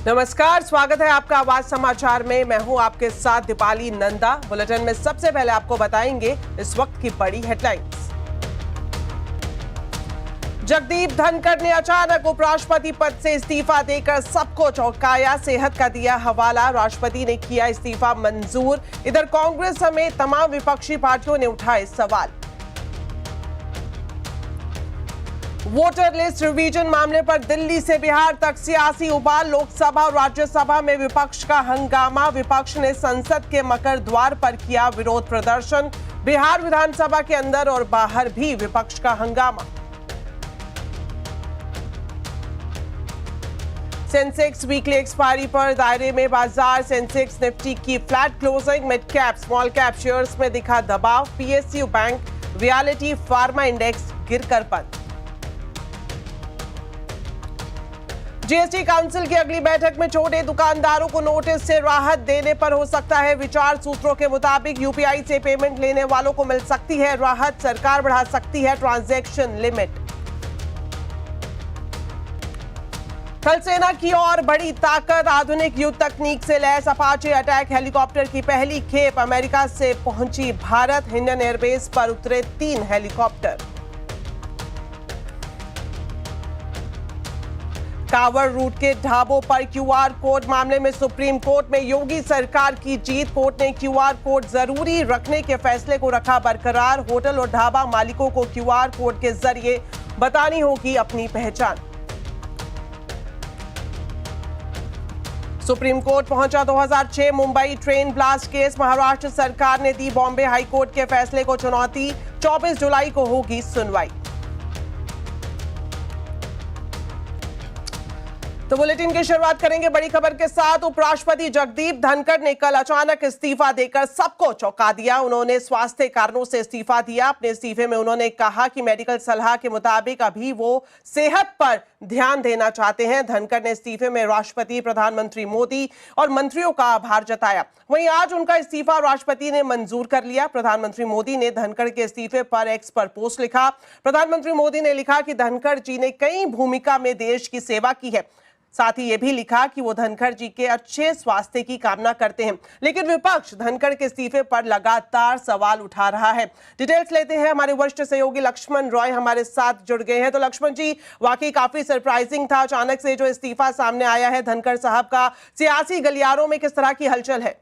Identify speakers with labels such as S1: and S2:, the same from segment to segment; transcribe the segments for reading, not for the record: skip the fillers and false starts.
S1: नमस्कार, स्वागत है आपका आवाज समाचार में। मैं हूं आपके साथ दीपाली नंदा। बुलेटिन में सबसे पहले आपको बताएंगे इस वक्त की बड़ी हेडलाइंस। जगदीप धनखड़ ने अचानक उपराष्ट्रपति पद से इस्तीफा देकर सबको चौंकाया। सेहत का दिया हवाला, राष्ट्रपति ने किया इस्तीफा मंजूर। इधर कांग्रेस समेत तमाम विपक्षी पार्टियों ने उठाए सवाल। वोटर लिस्ट रिवीजन मामले पर दिल्ली से बिहार तक सियासी उबाल। लोकसभा और राज्यसभा में विपक्ष का हंगामा। विपक्ष ने संसद के मकर द्वार पर किया विरोध प्रदर्शन। बिहार विधानसभा के अंदर और बाहर भी विपक्ष का हंगामा। सेंसेक्स वीकली एक्सपायरी पर दायरे में बाजार। सेंसेक्स निफ्टी की flat closing. Mid cap small cap shares में दिखा दबाव। PSU bank, reality, pharma index गिरकर बंद। जीएसटी काउंसिल की अगली बैठक में छोटे दुकानदारों को नोटिस से राहत देने पर हो सकता है विचार। सूत्रों के मुताबिक यूपीआई से पेमेंट लेने वालों को मिल सकती है राहत। सरकार बढ़ा सकती है ट्रांजैक्शन लिमिट। थल सेना की और बड़ी ताकत। आधुनिक युद्ध तकनीक से लैस अपाचे अटैक हेलीकॉप्टर की पहली खेप अमेरिका से पहुंची भारत। इंडियन एयरबेस पर उतरे 3 हेलीकॉप्टर। कांवड़ रूट के ढाबों पर क्यूआर कोड मामले में सुप्रीम कोर्ट में योगी सरकार की जीत। कोर्ट ने क्यूआर कोड जरूरी रखने के फैसले को रखा बरकरार। होटल और ढाबा मालिकों को क्यूआर कोड के जरिए बतानी होगी अपनी पहचान। सुप्रीम कोर्ट पहुंचा 2006 Mumbai train blast case. Maharashtra सरकार ने दी बॉम्बे हाईकोर्ट के फैसले को चुनौती। 24 जुलाई को होगी सुनवाई। तो बुलेटिन की शुरुआत करेंगे बड़ी खबर के साथ। उपराष्ट्रपति जगदीप धनखड़ ने कल अचानक इस्तीफा देकर सबको चौंका दिया। उन्होंने स्वास्थ्य कारणों से इस्तीफा दिया। अपने इस्तीफे में उन्होंने कहा कि मेडिकल सलाह के मुताबिक अभी वो सेहत पर ध्यान देना चाहते हैं। धनखड़ ने इस्तीफे में राष्ट्रपति, प्रधानमंत्री मोदी और मंत्रियों का आभार जताया। वहीं आज उनका इस्तीफा राष्ट्रपति ने मंजूर कर लिया। प्रधानमंत्री मोदी ने धनखड़ के इस्तीफे पर एक्स पर पोस्ट लिखा। प्रधानमंत्री मोदी ने लिखा कि धनखड़ जी ने कई भूमिका में देश की सेवा की है। साथ ही ये भी लिखा कि वो धनखड़ जी के अच्छे स्वास्थ्य की कामना करते हैं। लेकिन विपक्ष धनखड़ के इस्तीफे पर लगातार सवाल उठा रहा है। डिटेल्स लेते हैं, हमारे वरिष्ठ सहयोगी लक्ष्मण रॉय हमारे साथ जुड़ गए हैं। तो लक्ष्मण जी, वाकई काफी सरप्राइजिंग था अचानक से जो इस्तीफा सामने आया है धनखड़ साहब का। सियासी गलियारों में किस तरह की हलचल है?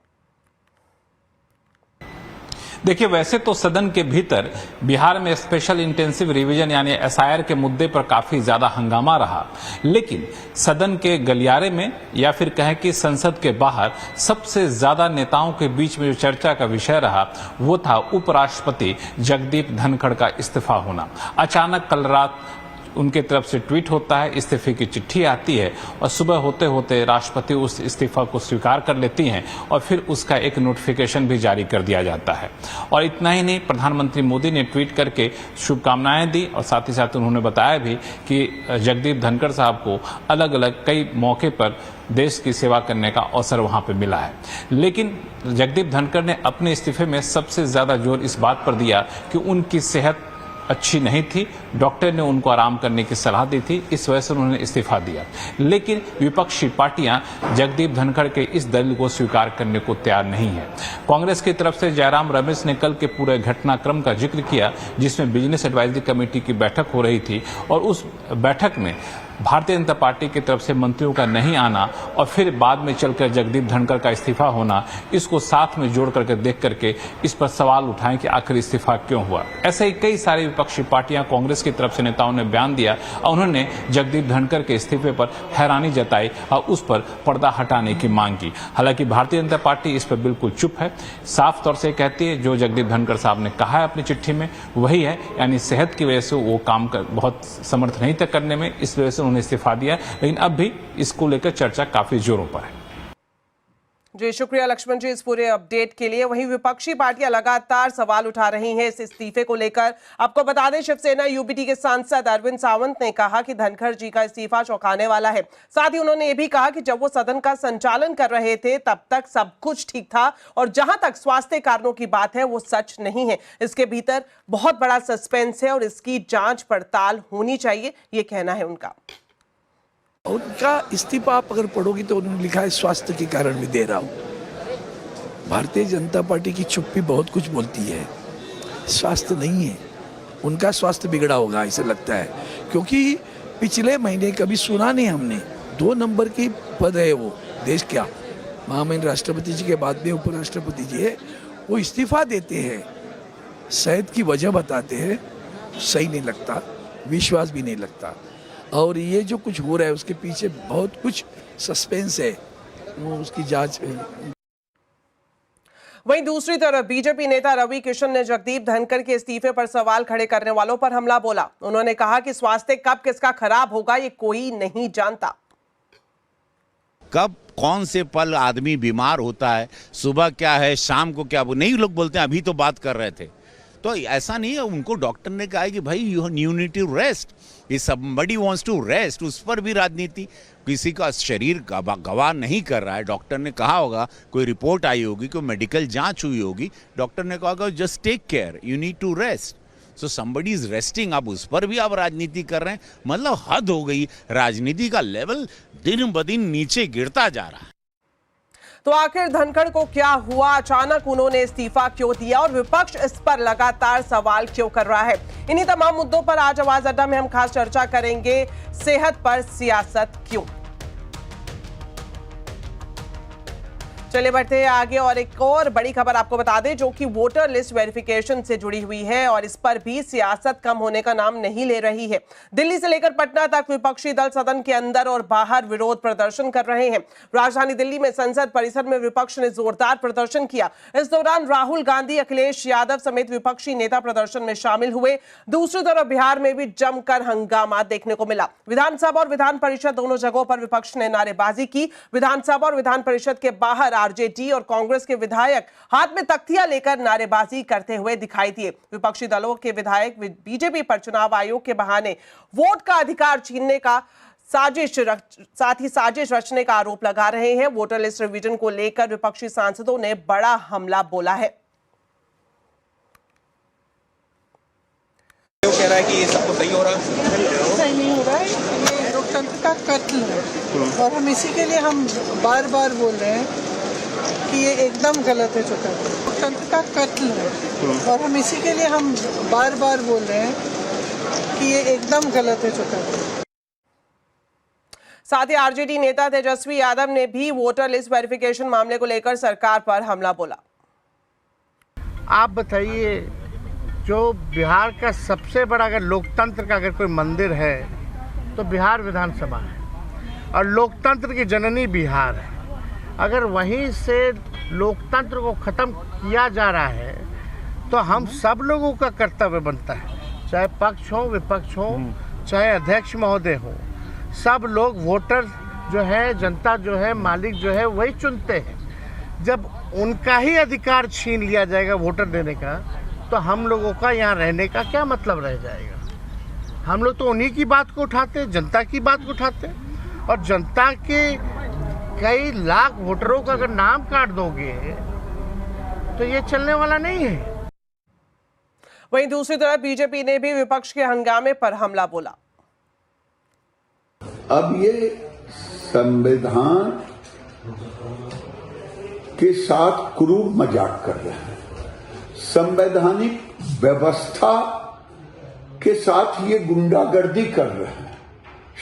S2: देखिए, वैसे तो सदन के भीतर बिहार में स्पेशल इंटेंसिव रिवीजन यानी एसआईआर के मुद्दे पर काफी ज्यादा हंगामा रहा, लेकिन सदन के गलियारे में या फिर कहें कि संसद के बाहर सबसे ज्यादा नेताओं के बीच में जो चर्चा का विषय रहा वो था उपराष्ट्रपति जगदीप धनखड़ का इस्तीफा होना। अचानक कल रात उनके तरफ से ट्वीट होता है, इस्तीफे की चिट्ठी आती है और सुबह होते होते राष्ट्रपति उस इस्तीफा को स्वीकार कर लेती हैं और फिर उसका एक नोटिफिकेशन भी जारी कर दिया जाता है। और इतना ही नहीं, प्रधानमंत्री मोदी ने ट्वीट करके शुभकामनाएं दी और साथ ही साथ उन्होंने बताया भी कि जगदीप धनखड़ साहब को अलग अलग कई मौके पर देश की सेवा करने का अवसर वहां पे मिला है। लेकिन जगदीप धनखड़ ने अपने इस्तीफे में सबसे ज्यादा जोर इस बात पर दिया कि उनकी सेहत अच्छी नहीं थी, डॉक्टर ने उनको आराम करने की सलाह दी थी, इस वजह से उन्होंने इस्तीफा दिया। लेकिन विपक्षी पार्टियां जगदीप धनखड़ के इस दलील को स्वीकार करने को तैयार नहीं है। कांग्रेस की तरफ से जयराम रमेश ने कल के पूरे घटनाक्रम का जिक्र किया जिसमें बिजनेस एडवाइजरी कमेटी की बैठक हो रही थी और उस बैठक में भारतीय जनता पार्टी की तरफ से मंत्रियों का नहीं आना और फिर बाद में चलकर जगदीप धनखड़ का इस्तीफा होना, इसको साथ में जोड़ करके देख करके इस पर सवाल उठाएं कि आखिर इस्तीफा क्यों हुआ। ऐसे ही कई सारी विपक्षी पार्टियां, कांग्रेस की तरफ से नेताओं ने बयान दिया और उन्होंने जगदीप धनखड़ के इस्तीफे पर हैरानी जताई और उस पर पर्दा हटाने की मांग की। हालांकि भारतीय जनता पार्टी इस पर बिल्कुल चुप है, साफ तौर से कहती है जो जगदीप धनखड़ साहब ने कहा है अपनी चिट्ठी में वही है, यानी सेहत की वजह से वो काम बहुत समर्थ नहीं थे करने में, इस वजह से उन्होंने इस्तीफा दिया। लेकिन अब भी इसको लेकर चर्चा काफी जोरों पर है।
S1: जी शुक्रिया लक्ष्मण जी इस पूरे अपडेट के लिए। वहीं विपक्षी पार्टियां लगातार सवाल उठा रही हैं इस इस्तीफे को लेकर। आपको बता दें, शिवसेना यूबीटी के सांसद अरविंद सावंत ने कहा कि धनखड़ जी का इस्तीफा चौंकाने वाला है। साथ ही उन्होंने ये भी कहा कि जब वो सदन का संचालन कर रहे थे तब तक सब कुछ ठीक था और जहां तक स्वास्थ्य कारणों की बात है वो सच नहीं है। इसके भीतर बहुत बड़ा सस्पेंस है और इसकी जांच पड़ताल होनी चाहिए, ये कहना है उनका।
S3: उनका इस्तीफा आप अगर पढ़ोगी तो उन्होंने लिखा है स्वास्थ्य के कारण मैं दे रहा हूँ। भारतीय जनता पार्टी की चुप्पी बहुत कुछ बोलती है, स्वास्थ्य नहीं है, उनका स्वास्थ्य बिगड़ा होगा ऐसा लगता है, क्योंकि पिछले महीने कभी सुना नहीं हमने। 2 नंबर की पद है वो, देश क्या महामहिम राष्ट्रपति जी के बाद में उपराष्ट्रपति जी है, वो इस्तीफा देते हैं, शायद की वजह बताते हैं, सही नहीं लगता, विश्वास भी नहीं लगता। और ये जो कुछ हो रहा है उसके पीछे बहुत कुछ सस्पेंस है, वो उसकी जांच।
S1: वहीं दूसरी तरफ बीजेपी नेता रवि किशन ने जगदीप धनखड़ के इस्तीफे पर सवाल खड़े करने वालों पर हमला बोला। उन्होंने कहा कि स्वास्थ्य कब किसका खराब होगा ये कोई नहीं जानता।
S4: कब कौन से पल आदमी बीमार होता है, सुबह क्या है शाम को क्या, वो नहीं लोग बोलते हैं, अभी तो बात कर रहे थे। तो ऐसा नहीं है, उनको डॉक्टर ने कहा है कि भाई you need to rest, if somebody wants to rest, उस पर भी राजनीति। किसी का शरीर गवाह नहीं कर रहा है, डॉक्टर ने कहा होगा, कोई रिपोर्ट आई होगी, कोई मेडिकल जांच हुई होगी, डॉक्टर ने कहा होगा just take care, you need to rest, so somebody is resting. अब उस पर भी आप राजनीति कर रहे हैं, मतलब हद हो गई। राजनीति का लेवल दिन ब दिन नीचे गिरता जा रहा है।
S1: तो आखिर धनखड़ को क्या हुआ, अचानक उन्होंने इस्तीफा क्यों दिया और विपक्ष इस पर लगातार सवाल क्यों कर रहा है? इन्हीं तमाम मुद्दों पर आज आवाज अड्डा में हम खास चर्चा करेंगे। सेहत पर सियासत क्यों? चलिए बढ़ते हैं आगे और एक और बड़ी खबर आपको बता दें जो कि वोटर लिस्ट वेरिफिकेशन से जुड़ी हुई है और इस पर भी सियासत कम होने का नाम नहीं ले रही है। दिल्ली से लेकर पटना तक विपक्षी दल सदन के अंदर और बाहर विरोध प्रदर्शन कर रहे हैं। राजधानी दिल्ली में संसद परिसर में विपक्ष ने जोरदार प्रदर्शन किया। इस दौरान राहुल गांधी, अखिलेश यादव समेत विपक्षी नेता प्रदर्शन में शामिल हुए। दूसरी तरफ बिहार में भी जमकर हंगामा देखने को मिला। विधानसभा और विधान परिषद दोनों जगहों पर विपक्ष ने नारेबाजी की। विधानसभा और विधान परिषद के बाहर आरजेडी और कांग्रेस के विधायक हाथ में तख्तियां लेकर नारेबाजी करते हुए दिखाई दिए। विपक्षी दलों के विधायक बीजेपी पर चुनाव आयोग के बहाने वोट का अधिकार छीनने का साथ ही साजिश रचने का आरोप लगा रहे हैं। वोटर लिस्ट रिवीजन को लेकर विपक्षी सांसदों ने बड़ा हमला बोला है।
S5: वो कह रहा है कि ये सबको सही हो रहा है,
S6: सही नहीं हो रहा है, ये लोकतंत्र का कत्ल है और हम इसी के लिए हम बार बार बोल रहे हैं कि ये एकदम गलत है जो कर रहे हैं। लोकतंत्र का कत्ल है और हम इसी के लिए हम बार बार बोल रहे हैं कि ये एकदम गलत है जो कर रहे हैं।
S1: साथ ही आरजेडी नेता तेजस्वी यादव ने भी वोटर लिस्ट वेरिफिकेशन मामले को लेकर सरकार पर हमला बोला।
S7: आप बताइए, जो बिहार का सबसे बड़ा अगर लोकतंत्र का अगर कोई मंदिर है तो बिहार विधानसभा है और लोकतंत्र की जननी बिहार है। अगर वहीं से लोकतंत्र को ख़त्म किया जा रहा है तो हम सब लोगों का कर्तव्य बनता है, चाहे पक्ष हो विपक्ष हो, चाहे अध्यक्ष महोदय हो, सब लोग वोटर जो है, जनता जो है, मालिक जो है वही चुनते हैं। जब उनका ही अधिकार छीन लिया जाएगा वोटर देने का तो हम लोगों का यहाँ रहने का क्या मतलब रह जाएगा? हम लोग तो उन्हीं की बात को उठाते, जनता की बात को उठाते, और जनता के कई लाख वोटरों का अगर नाम काट दोगे तो ये चलने वाला नहीं है।
S1: वहीं दूसरी तरफ बीजेपी ने भी विपक्ष के हंगामे पर हमला बोला।
S8: अब ये संविधान के साथ क्रूर मजाक कर रहे हैं, संवैधानिक व्यवस्था के साथ ये गुंडागर्दी कर रहे हैं।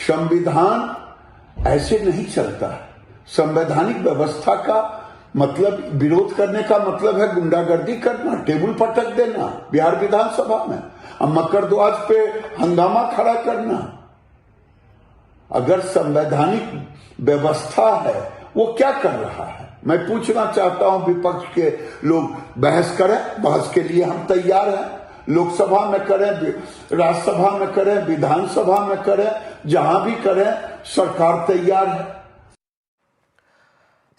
S8: संविधान ऐसे नहीं चलता है। संवैधानिक व्यवस्था का मतलब, विरोध करने का मतलब है गुंडागर्दी करना, टेबल पटक देना बिहार विधानसभा में, अब मकरध्वज पे हंगामा खड़ा करना। अगर संवैधानिक व्यवस्था है वो क्या कर रहा है? मैं पूछना चाहता हूं विपक्ष के लोग, बहस करें, बहस के लिए हम तैयार हैं। लोकसभा में करें, राज्यसभा में करें, विधानसभा में करें, जहां भी करें, सरकार तैयार है।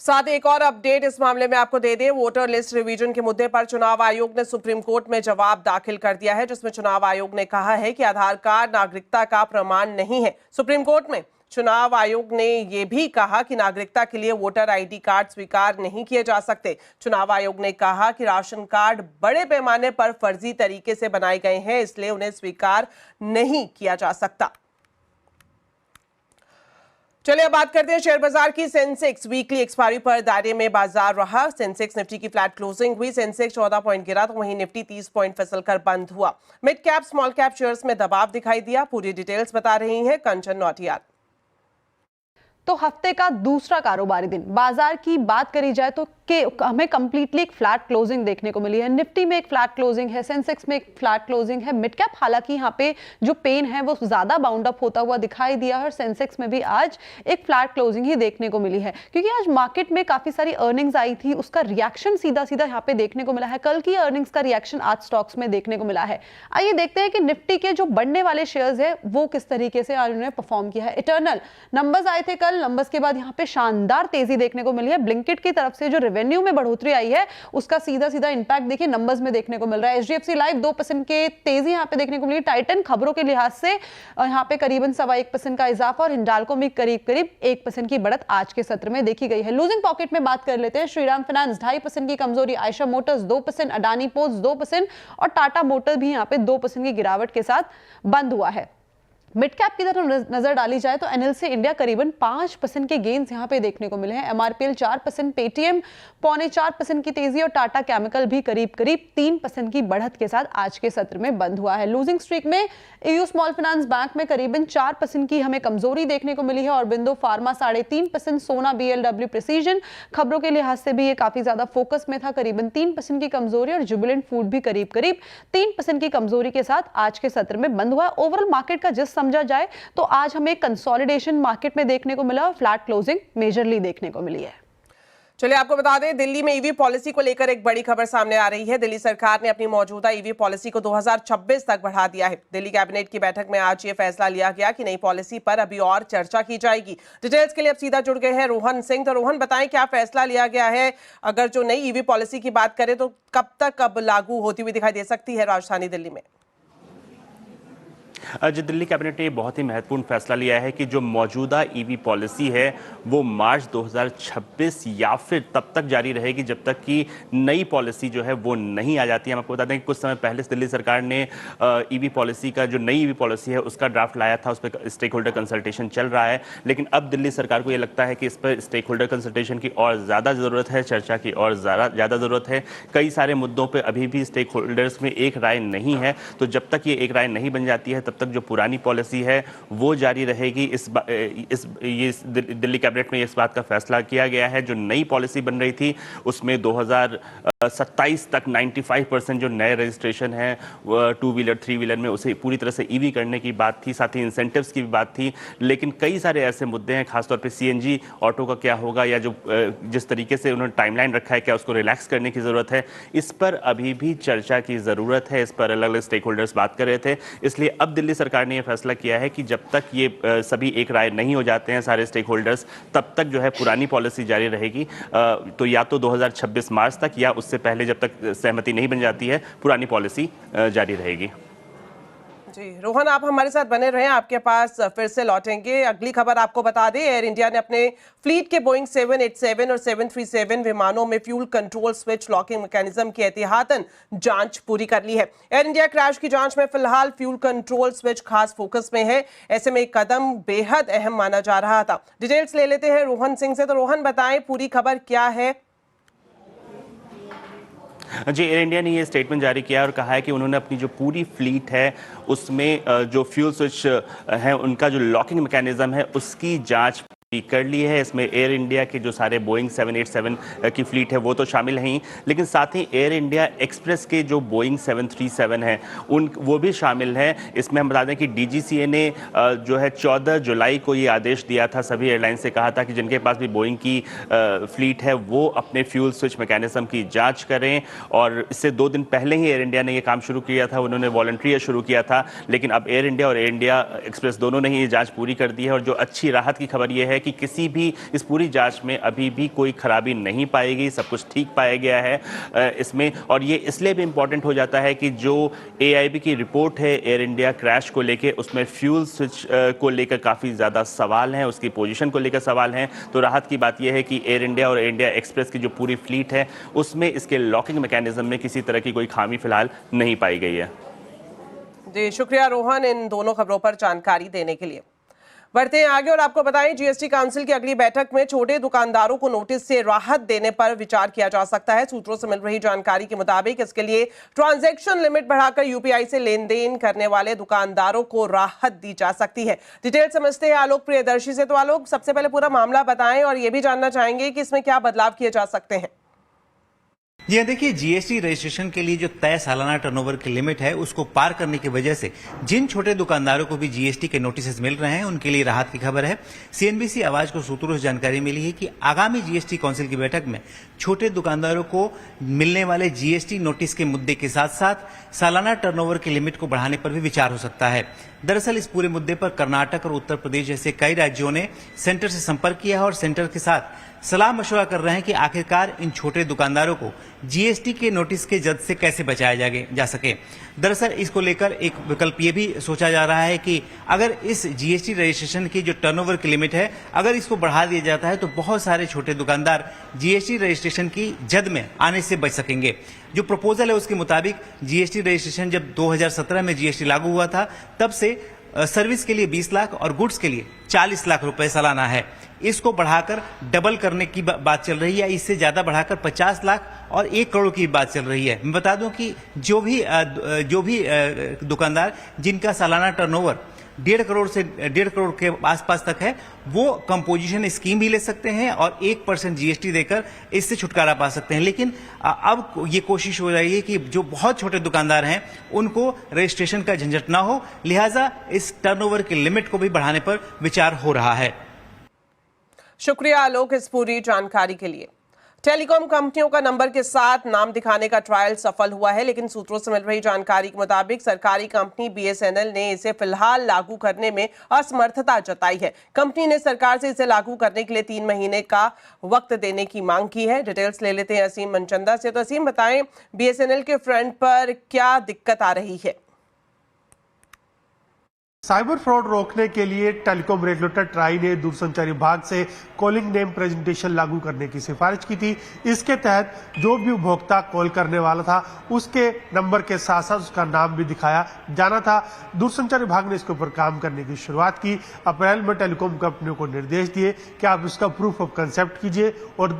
S1: साथ ही एक और अपडेट इस मामले में आपको दे दें। वोटर लिस्ट रिवीजन के मुद्दे पर चुनाव आयोग ने सुप्रीम कोर्ट में जवाब दाखिल कर दिया है, जिसमें चुनाव आयोग ने कहा है कि आधार कार्ड नागरिकता का प्रमाण नहीं है। सुप्रीम कोर्ट में चुनाव आयोग ने यह भी कहा कि नागरिकता के लिए वोटर आईडी कार्ड स्वीकार नहीं किए जा सकते। चुनाव आयोग ने कहा कि राशन कार्ड बड़े पैमाने पर फर्जी तरीके से बनाए गए हैं, इसलिए उन्हें स्वीकार नहीं किया जा सकता। चलिए अब बात करते हैं शेयर बाजार की। सेंसेक्स वीकली एक्सपायरी पर दायरे में बाजार रहा। सेंसेक्स निफ्टी की फ्लैट क्लोजिंग हुई। सेंसेक्स 14 पॉइंट गिरा तो वहीं निफ्टी 30 पॉइंट फिसलकर बंद हुआ। Mid cap small cap shares में दबाव दिखाई दिया। पूरी डिटेल्स बता रही हैं कंचन नौटियाल।
S9: तो हफ्ते का दूसरा कारोबारी दिन बाजार की बात करी जाए तो हमें कंप्लीटली एक फ्लैट क्लोजिंग देखने को मिली है। निफ्टी में एक फ्लैट क्लोजिंग है, सेंसेक्स में एक फ्लैट क्लोजिंग है। मिड कैप हालांकि यहाँ पे जो पेन है वो ज्यादा बाउंड अप होता हुआ दिखाई दिया है और सेंसेक्स में भी आज एक फ्लैट क्लोजिंग ही देखने को मिली है, क्योंकि आज मार्केट में काफी सारी अर्निंग्स आई थी, उसका रिएक्शन सीधा सीधा यहाँ पे देखने को मिला है। कल की अर्निंग्स का रिएक्शन आज स्टॉक्स में देखने को मिला है। आइए देखते हैं कि निफ्टी के जो बढ़ने वाले शेयर्स है वो किस तरीके से आज उन्होंने परफॉर्म किया है। इटर्नल नंबर्स आए थे कल, नंबर्स के बाद यहाँ पे शानदार तेजी देखने को मिली है। ब्लिंकिट की तरफ से जो रेवेन्यू में बढ़ोतरी आई है उसका सीधा सीधा इंपैक्ट देखिए नंबर्स में देखने को मिल रहा है। एचडीएफसी लाइफ 2% के तेजी यहाँ पे देखने को मिली। टाइटन खबरों के लिहाज से यहाँ पे करीबन 1.25% का इजाफा और हिंडाल्को में करीब 1% की बढ़त आज के सत्र में देखी गई है। लूजिंग पॉकेट में बात कर लेते हैं। श्रीराम फाइनेंस 2.5% की कमजोरी, आयशा मोटर्स 2%, अडानी पोर्ट्स 2% और टाटा मोटर्स भी यहाँ पे 2% की गिरावट के साथ बंद हुआ है। मिड कैप की तरफ नजर डाली जाए तो एनएलसी इंडिया करीबन 5% के गेन्स यहां पे देखने को मिले हैं। एमआरपीएल 4%, पेटीएम 3.25% की तेजी और टाटा केमिकल भी करीब 3% की बढ़त के साथ आज के सत्र में बंद हुआ है। लूजिंग स्ट्रीक में एयू स्मॉल फाइनेंस बैंक में करीबन 4% की हमें कमजोरी देखने को मिली है और बिंदु फार्मा 3.5%, सोना बीएलडब्ल्यू प्रिसीजन खबरों के लिहाज से भी ये काफी ज्यादा फोकस में था, करीबन 3% की कमजोरी और जुबिलेंट फूड भी करीब 3% की कमजोरी के साथ आज के सत्र में बंद हुआ। ओवरऑल मार्केट का जिस समझा जाए तो आज हमें कंसोलिडेशन मार्केट में देखने को मिला और फ्लैट क्लोजिंग मेजरली देखने को मिली है।
S1: चलिए आपको बता दें, दिल्ली में ईवी पॉलिसी को लेकर एक बड़ी खबर सामने आ रही है। दिल्ली सरकार ने अपनी मौजूदा ईवी पॉलिसी को 2026 तक बढ़ा दिया है। दिल्ली कैबिनेट की बैठक में आज ये फैसला लिया गया कि नई पॉलिसी पर अभी और चर्चा की जाएगी। डिटेल्स के लिए अब सीधा जुड़ गए हैं रोहन सिंह। तो रोहन, बताएं क्या फैसला लिया गया है? अगर जो नई ईवी पॉलिसी की बात करें तो कब तक अब लागू होती हुई दिखाई दे सकती है राजधानी दिल्ली में?
S10: जो दिल्ली कैबिनेट ने बहुत ही महत्वपूर्ण फैसला लिया है कि जो मौजूदा ईवी पॉलिसी है वो मार्च 2026 या फिर तब तक जारी रहेगी जब तक कि नई पॉलिसी जो है वो नहीं आ जाती है। हम आपको बता दें कि कुछ समय पहले दिल्ली सरकार ने ईवी पॉलिसी का जो नई ईवी पॉलिसी है उसका ड्राफ्ट लाया था, उस पर स्टेक होल्डर कंसल्टेशन चल रहा है, लेकिन अब दिल्ली सरकार को ये लगता है कि इस पर स्टेक होल्डर कंसल्टेशन की और ज़्यादा ज़रूरत है, चर्चा की और ज़्यादा ज़रूरत है। कई सारे मुद्दों पर अभी भी स्टेक होल्डर्स में एक राय नहीं है, तो जब तक ये एक राय नहीं बन जाती है तब तक जो पुरानी पॉलिसी है वो जारी रहेगी। ये दिल्ली कैबिनेट में इस बात का फैसला किया गया है। जो नई पॉलिसी बन रही थी उसमें 2027 तक 95% जो नए रजिस्ट्रेशन है 2 व्हीलर 3 व्हीलर में उसे पूरी तरह से ईवी करने की बात थी, साथ ही इंसेंटिव्स की भी बात थी, लेकिन कई सारे ऐसे मुद्दे हैं, खासतौर पे सीएनजी ऑटो का क्या होगा या जो जिस तरीके से उन्होंने टाइमलाइन रखा है क्या उसको रिलैक्स करने की ज़रूरत है, इस पर अभी भी चर्चा की ज़रूरत है। इस पर अलग अलग स्टेक होल्डर्स बात कर रहे थे, इसलिए अब दिल्ली सरकार ने यह फैसला किया है कि जब तक ये सभी एक राय नहीं हो जाते हैं सारे स्टेक होल्डर्स, तब तक जो है पुरानी पॉलिसी जारी रहेगी। तो या तो 2026 मार्च तक या उससे पहले जब तक सहमति नहीं बन जाती है पुरानी पॉलिसी जारी रहेगी।
S1: जी रोहन, आप हमारे साथ बने रहें, आपके पास फिर से लौटेंगे। अगली खबर आपको बता दें, एयर इंडिया ने अपने फ्लीट के बोइंग 787 और 737 विमानों में fuel control switch locking mechanism की एहतियातन जांच पूरी कर ली है। एयर इंडिया क्रैश की जांच में फिलहाल फ्यूल कंट्रोल स्विच खास फोकस में है। ऐसे में एक कदम बेहद अहम माना जा रहा था। डिटेल्स ले लेते हैं रोहन सिंह से। तो रोहन, बताएं पूरी खबर क्या है?
S10: जी, एयर इंडिया ने ये स्टेटमेंट जारी किया और कहा है कि उन्होंने अपनी जो पूरी फ्लीट है उसमें जो फ्यूल स्विच है उनका जो लॉकिंग मैकेनिज्म है उसकी जांच कर ली है। इसमें एयर इंडिया के जो सारे बोइंग 787 की फ्लीट है वो तो शामिल हैं, लेकिन साथ ही एयर इंडिया एक्सप्रेस के जो बोइंग 737 हैं वो भी शामिल हैं। इसमें हम बता दें कि डीजीसीए ने जो है 14 जुलाई को ये आदेश दिया था, सभी एयरलाइन से कहा था कि जिनके पास भी बोइंग की फ्लीट है वो अपने फ्यूल स्विच मैकेनिज्म की जाँच करें। और इससे 2 दिन पहले ही एयर इंडिया ने ये काम शुरू किया था, उन्होंने वॉलंटरी शुरू किया था, लेकिन अब एयर इंडिया और एयर इंडिया एक्सप्रेस दोनों ने ही ये जाँच पूरी कर दी है। और जो अच्छी राहत की खबर ये है कि किसी भी इस पूरी जांच में अभी भी कोई खराबी नहीं पाई गई, सब कुछ ठीक पाया गया है इसमें। और ये इसलिए भी इंपॉर्टेंट हो जाता है कि जो AIB की रिपोर्ट है एयर इंडिया क्रैश को लेके, उसमें फ्यूल स्विच को लेकर काफ़ी ज़्यादा सवाल हैं, उसकी पोजीशन को लेकर सवाल हैं। तो राहत की बात यह है कि एयर इंडिया और एयर इंडिया एक्सप्रेस की जो पूरी फ्लीट है उसमें इसके लॉकिंग मैकेनिज्म में किसी तरह की कोई खामी फिलहाल नहीं पाई गई है।
S1: जी शुक्रिया रोहन इन दोनों खबरों पर जानकारी देने के लिए। बढ़ते हैं आगे और आपको बताएं जीएसटी काउंसिल की अगली बैठक में छोटे दुकानदारों को नोटिस से राहत देने पर विचार किया जा सकता है। सूत्रों से मिल रही जानकारी के मुताबिक इसके लिए ट्रांजैक्शन लिमिट बढ़ाकर यूपीआई से लेन देन करने वाले दुकानदारों को राहत दी जा सकती है। डिटेल समझते हैं आलोक प्रियदर्शी से। तो आलोक, सबसे पहले पूरा मामला बताएं और ये भी जानना चाहेंगे कि इसमें क्या बदलाव किए जा सकते हैं।
S11: जी देखिए, जीएसटी रजिस्ट्रेशन के लिए जो तय सालाना टर्नओवर की लिमिट है उसको पार करने की वजह से जिन छोटे दुकानदारों को भी जीएसटी के नोटिस मिल रहे हैं उनके लिए राहत की खबर है। सीएनबीसी आवाज को सूत्रों से जानकारी मिली है कि आगामी जीएसटी काउंसिल की बैठक में छोटे दुकानदारों को मिलने वाले जीएसटी नोटिस के मुद्दे के साथ साथ सालाना टर्नओवर की लिमिट को बढ़ाने पर भी विचार हो सकता है। दरअसल इस पूरे मुद्दे पर कर्नाटक और उत्तर प्रदेश जैसे कई राज्यों ने सेंटर से संपर्क किया है और सेंटर के साथ सलाह मशवरा कर रहे हैं कि आखिरकार इन छोटे दुकानदारों को जीएसटी के नोटिस के जद से कैसे बचाया जा सके। दरअसल इसको लेकर एक विकल्प ये भी सोचा जा रहा है कि अगर इस जीएसटी रजिस्ट्रेशन की जो टर्नओवर की लिमिट है अगर इसको बढ़ा दिया जाता है तो बहुत सारे छोटे दुकानदार जीएसटी रजिस्ट्रेशन की जद में आने से बच सकेंगे। जो प्रपोजल है उसके मुताबिक जीएसटी रजिस्ट्रेशन जब 2017 में जीएसटी लागू हुआ था तब से सर्विस के लिए 20 लाख और गुड्स के लिए 40 लाख रुपए सालाना है। इसको बढ़ाकर डबल करने की बात चल रही है, इससे ज्यादा बढ़ाकर 50 लाख और 1 करोड़ की बात चल रही है। मैं बता दूं कि जो भी दुकानदार जिनका सालाना टर्नओवर 1.5 करोड़ से 1.5 करोड़ के आसपास तक है वो कंपोजिशन स्कीम भी ले सकते हैं और 1% जीएसटी देकर इससे छुटकारा पा सकते हैं। लेकिन अब ये कोशिश हो रही है कि जो बहुत छोटे दुकानदार हैं उनको रजिस्ट्रेशन का झंझट ना हो, लिहाजा इस टर्नओवर की लिमिट को भी बढ़ाने पर विचार हो रहा है।
S1: शुक्रिया आलोक इस पूरी जानकारी के लिए। टेलीकॉम कंपनियों का नंबर के साथ नाम दिखाने का ट्रायल सफल हुआ है, लेकिन सूत्रों से मिल रही जानकारी के मुताबिक सरकारी कंपनी बीएसएनएल ने इसे फिलहाल लागू करने में असमर्थता जताई है। कंपनी ने सरकार से इसे लागू करने के लिए 3 महीने का वक्त देने की मांग की है। डिटेल्स ले लेते हैं असीम मनचंदा से। तो असीम, बताएं बीएसएनएल के फ्रंट पर क्या दिक्कत आ रही है?
S12: साइबर फ्रॉड रोकने के लिए टेलीकॉम रेगुलेटर ट्राई ने दूरसंचार विभाग से कॉलिंग नेम प्रेजेंटेशन लागू करने की सिफारिश की थी। इसके तहत जो भी उपभोक्ता कॉल करने वाला था उसके नंबर के साथ साथ उसका नाम भी दिखाया जाना था। दूरसंचार विभाग ने इसके ऊपर काम करने की शुरुआत की। अप्रैल में टेलीकॉम कंपनियों को निर्देश दिए कि आप इसका प्रूफ ऑफ कंसेप्ट कीजिए और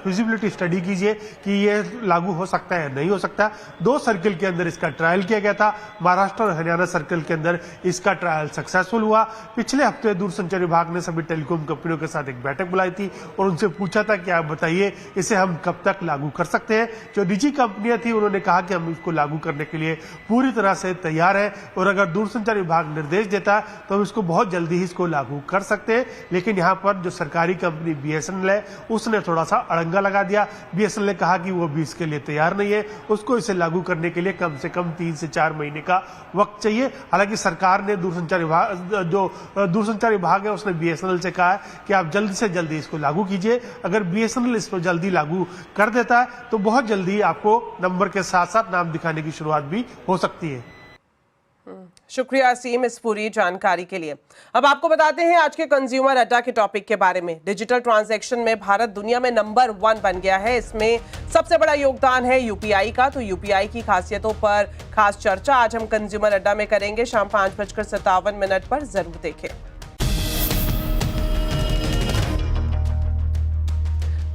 S12: फिजिबिलिटी स्टडी कीजिए कि ये लागू हो सकता है या नहीं हो सकता। 2 सर्किल के अंदर इसका ट्रायल किया गया था। महाराष्ट्र और हरियाणा सर्किल के अंदर इसका ट्रायल सक्सेसफुल हुआ। पिछले हफ्ते दूरसंचार विभाग ने सभी टेलीकॉम कंपनियों के साथ एक बैठक बुलाई थी और उनसे पूछा था कि आप बताइए इसे हम कब तक लागू कर सकते हैं। जो निजी कंपनियां थी उन्होंने कहा कि हम इसको लागू करने के लिए पूरी तरह से तैयार है और अगर दूरसंचार विभाग निर्देश देता तो हम इसको बहुत जल्दी ही इसको लागू कर सकते हैं। लेकिन यहाँ पर जो सरकारी कंपनी बीएसएनएल है उसने थोड़ा सा अड़ंगा लगा दिया। बीएसएनएल ने कहा कि वो भी इसके लिए तैयार नहीं है, उसको इसे लागू करने के लिए कम से कम 3 से 4 महीने का वक्त चाहिए। हालांकि सरकार ने दूरसंचार विभाग है उसने बीएसएनएल से कहा है कि आप जल्दी से जल्दी इसको लागू कीजिए। अगर बीएसएनएल इसको जल्दी लागू कर देता है तो बहुत जल्दी आपको नंबर के साथ साथ नाम दिखाने की शुरुआत भी हो सकती है।
S1: शुक्रिया असीम इस पूरी जानकारी के लिए। अब आपको बताते हैं आज के कंज्यूमर अड्डा के टॉपिक के बारे में। डिजिटल ट्रांजैक्शन में भारत दुनिया में नंबर 1 बन गया है। इसमें सबसे बड़ा योगदान है यूपीआई का। तो यूपीआई की खासियतों पर खास चर्चा आज हम कंज्यूमर अड्डा में करेंगे। शाम 5:57 पर जरूर देखें।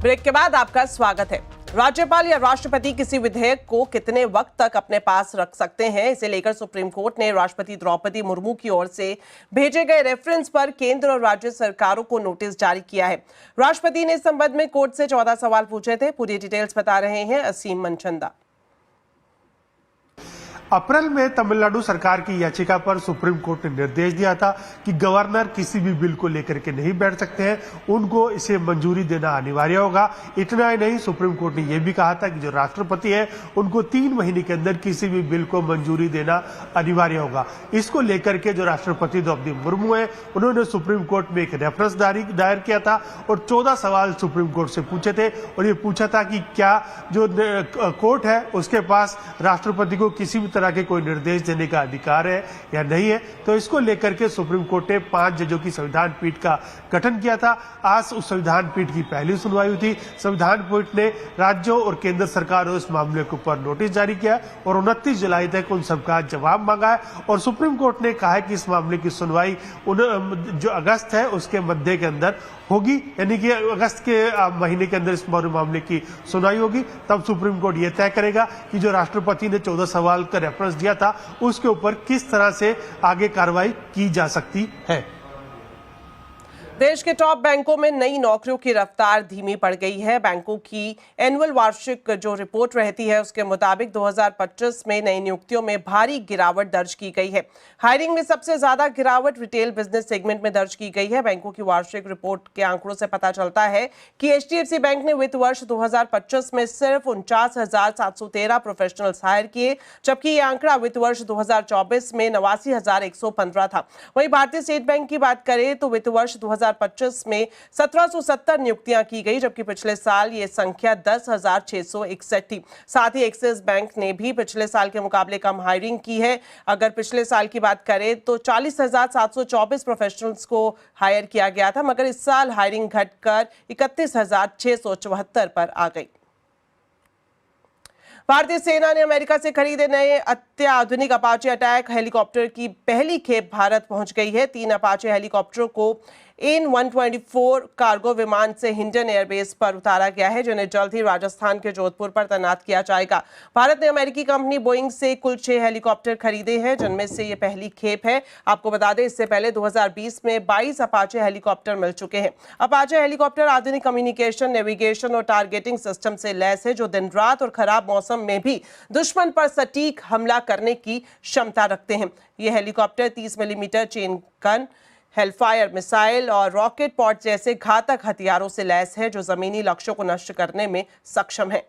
S1: ब्रेक के बाद आपका स्वागत है। राज्यपाल या राष्ट्रपति किसी विधेयक को कितने वक्त तक अपने पास रख सकते हैं, इसे लेकर सुप्रीम कोर्ट ने राष्ट्रपति द्रौपदी मुर्मू की ओर से भेजे गए रेफरेंस पर केंद्र और राज्य सरकारों को नोटिस जारी किया है। राष्ट्रपति ने इस संबंध में कोर्ट से 14 सवाल पूछे थे। पूरी डिटेल्स बता रहे हैं असीम मनचंदा।
S12: अप्रैल में तमिलनाडु सरकार की याचिका पर सुप्रीम कोर्ट ने निर्देश दिया था कि गवर्नर किसी भी बिल को लेकर के नहीं बैठ सकते हैं, उनको इसे मंजूरी देना अनिवार्य होगा। इतना ही नहीं, सुप्रीम कोर्ट ने यह भी कहा था कि जो राष्ट्रपति है उनको 3 महीने के अंदर किसी भी बिल को मंजूरी देना अनिवार्य होगा। इसको लेकर के जो राष्ट्रपति द्रौपदी मुर्मू है उन्होंने सुप्रीम कोर्ट में एक रेफरेंस दायर किया था और 14 सवाल सुप्रीम कोर्ट से पूछे थे और ये पूछा था कि क्या जो कोर्ट है उसके पास राष्ट्रपति को किसी भी तरह तरह के कोई निर्देश देने का अधिकार है या नहीं है। तो इसको लेकर के सुप्रीम कोर्ट ने 5 जजों की संविधान पीठ का गठन किया था। आज उस संविधान पीठ की पहली सुनवाई हुई थी। संविधान पीठ ने राज्यों और केंद्र सरकार को इस मामले के ऊपर नोटिस जारी किया और 29 जुलाई तक उन सबका जवाब मांगा है। और सुप्रीम कोर्ट ने कहा है कि इस मामले की सुनवाई जो अगस्त है उसके मध्य के अंदर होगी, यानी कि अगस्त के महीने के अंदर इस मामले की सुनवाई होगी। तब सुप्रीम कोर्ट यह तय करेगा कि जो राष्ट्रपति ने 14 सवाल का रेफरेंस दिया था उसके ऊपर किस तरह से आगे कार्रवाई की जा सकती है।
S1: देश के टॉप बैंकों में नई नौकरियों की रफ्तार धीमी पड़ गई है। बैंकों की एनुअल वार्षिक जो रिपोर्ट रहती है उसके मुताबिक 2025 में नई नियुक्तियों में भारी गिरावट दर्ज की गई है। हायरिंग में सबसे ज्यादा गिरावट रिटेल बिजनेस सेगमेंट में दर्ज की गई है। बैंकों की वार्षिक रिपोर्ट के आंकड़ों से पता चलता है कि HDFC बैंक ने वित्त वर्ष 2025 में सिर्फ 49,713 प्रोफेशनल्स हायर किए, जबकि ये आंकड़ा वित्त वर्ष 2024 में 89,115 था। वहीं भारतीय स्टेट बैंक की बात करें तो वित्त वर्ष 2025 में 1770 नियुक्तियां की गई, जबकि पिछले साल ये संख्या 10,661 थी। साथ ही एक्सिस बैंक ने भी पिछले साल के मुकाबले कम हायरिंग की है। अगर पिछले साल की बात करें तो 40,724 प्रोफेशनल्स को हायर किया गया था, मगर इस साल हायरिंग घटकर 31,674 पर आ गई। भारतीय सेना ने अमेरिका से खरीदे नए अत्याधुनिक अपाचे अटैक हेलीकॉप्टर की पहली खेप भारत पहुंच गई है। 3 अपाचे हेलीकॉप्टरों को AN-124 कार्गो विमान से हिंडन एयरबेस पर उतारा गया है, जिन्हें जल्द ही राजस्थान के जोधपुर पर तैनात किया जाएगा। भारत ने अमेरिकी कंपनी बोइंग से कुल 6 हेलीकॉप्टर खरीदे हैं, जिनमें से ये पहली खेप है। आपको बता दें इससे पहले 2020 में 22 अपाचे हेलीकॉप्टर मिल चुके हैं। अपाचे हेलीकॉप्टर आधुनिक कम्युनिकेशन, नेविगेशन और टारगेटिंग सिस्टम से लैस है, जो दिन रात और खराब मौसम में भी दुश्मन पर सटीक हमला करने की क्षमता रखते हैं। ये helicopter 30 millimetre chain gun, Hellfire missile और रॉकेट पॉड जैसे घातक हथियारों से लैस है, जो जमीनी लक्ष्यों को नष्ट करने में सक्षम है।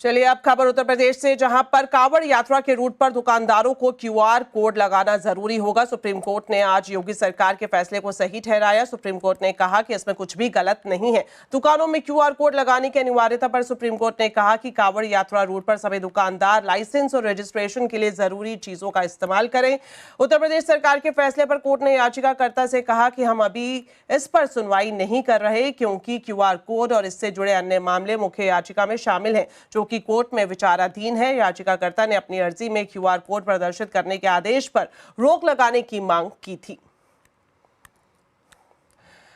S1: चलिए अब खबर उत्तर प्रदेश से, जहां पर कांवड़ यात्रा के रूट पर दुकानदारों को QR कोड लगाना जरूरी होगा। सुप्रीम कोर्ट ने आज योगी सरकार के फैसले को सही ठहराया। सुप्रीम कोर्ट ने कहा कि इसमें कुछ भी गलत नहीं है। दुकानों में QR कोड लगाने की अनिवार्यता पर सुप्रीम कोर्ट ने कहा कि कांवड़ यात्रा रूट पर सभी दुकानदार लाइसेंस और रजिस्ट्रेशन के लिए जरूरी चीजों का इस्तेमाल करें। उत्तर प्रदेश सरकार के फैसले पर कोर्ट ने याचिकाकर्ता से कहा कि हम अभी इस पर सुनवाई नहीं कर रहे, क्योंकि QR कोड और इससे जुड़े अन्य मामले मुख्य याचिका में शामिल हैं, जो कि कोर्ट में विचाराधीन है। याचिकाकर्ता ने अपनी अर्जी में QR कोड प्रदर्शित करने के आदेश पर रोक लगाने की मांग की थी।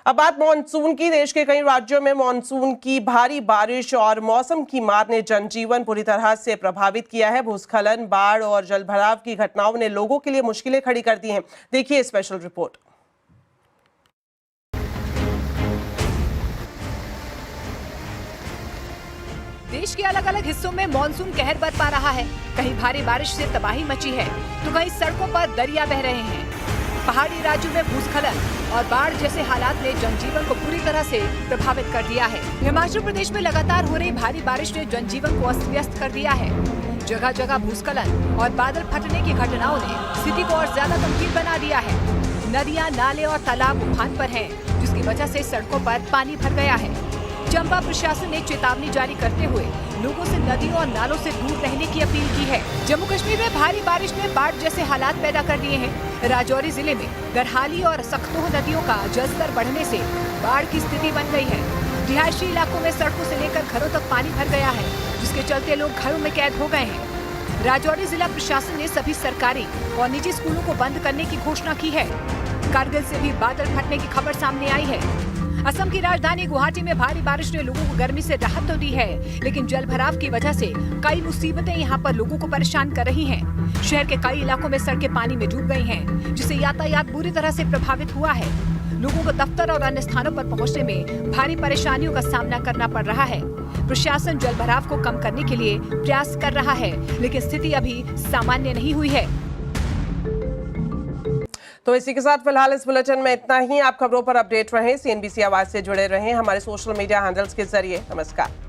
S1: अब बात मानसून की। देश के कई राज्यों में मानसून की भारी बारिश और मौसम की मार ने जनजीवन पूरी तरह से प्रभावित किया है। भूस्खलन, बाढ़ और जलभराव की घटनाओं ने लोगों के लिए मुश्किलें खड़ी कर दी हैं। देखिए स्पेशल रिपोर्ट।
S13: देश के अलग अलग हिस्सों में मानसून कहर बरपा रहा है। कहीं भारी बारिश से तबाही मची है तो कहीं सड़कों पर दरिया बह रहे हैं। पहाड़ी राज्यों में भूस्खलन और बाढ़ जैसे हालात ने जनजीवन को पूरी तरह से प्रभावित कर दिया है। हिमाचल प्रदेश में लगातार हो रही भारी बारिश ने जनजीवन को अस्त व्यस्त कर दिया है। जगह जगह भूस्खलन और बादल फटने की घटनाओं ने स्थिति को और ज्यादा गंभीर बना दिया है। नदियां, नाले और तालाब उफान पर हैं, जिसकी वजह से सड़कों पर पानी भर गया है। चंबा प्रशासन ने चेतावनी जारी करते हुए लोगों से नदियों और नालों से दूर रहने की अपील की है। जम्मू कश्मीर में भारी बारिश ने बाढ़ जैसे हालात पैदा कर दिए हैं। राजौरी जिले में गरहाली और सख्तोह नदियों का जलस्तर बढ़ने से बाढ़ की स्थिति बन गई है। रिहायशी इलाकों में सड़कों से लेकर घरों तक पानी भर गया है, जिसके चलते लोग घरों में कैद हो गए हैं। राजौरी जिला प्रशासन ने सभी सरकारी और निजी स्कूलों को बंद करने की घोषणा की है। कारगिल से भी बादल फटने की खबर सामने आई है। असम की राजधानी गुवाहाटी में भारी बारिश ने लोगों को गर्मी से राहत तो दी है, लेकिन जलभराव की वजह से कई मुसीबतें यहां पर लोगों को परेशान कर रही हैं। शहर के कई इलाकों में सड़कें पानी में डूब गई हैं, जिससे यातायात बुरी तरह से प्रभावित हुआ है। लोगों को दफ्तर और अन्य स्थानों पर पहुंचने में भारी परेशानियों का सामना करना पड़ रहा है। प्रशासन जलभराव को कम करने के लिए प्रयास कर रहा है, लेकिन स्थिति अभी सामान्य नहीं हुई है।
S1: तो इसी के साथ फिलहाल इस बुलेटिन में इतना ही। आप खबरों पर अपडेट रहें, CNBC आवाज से जुड़े रहें हमारे सोशल मीडिया हैंडल्स के जरिए। नमस्कार।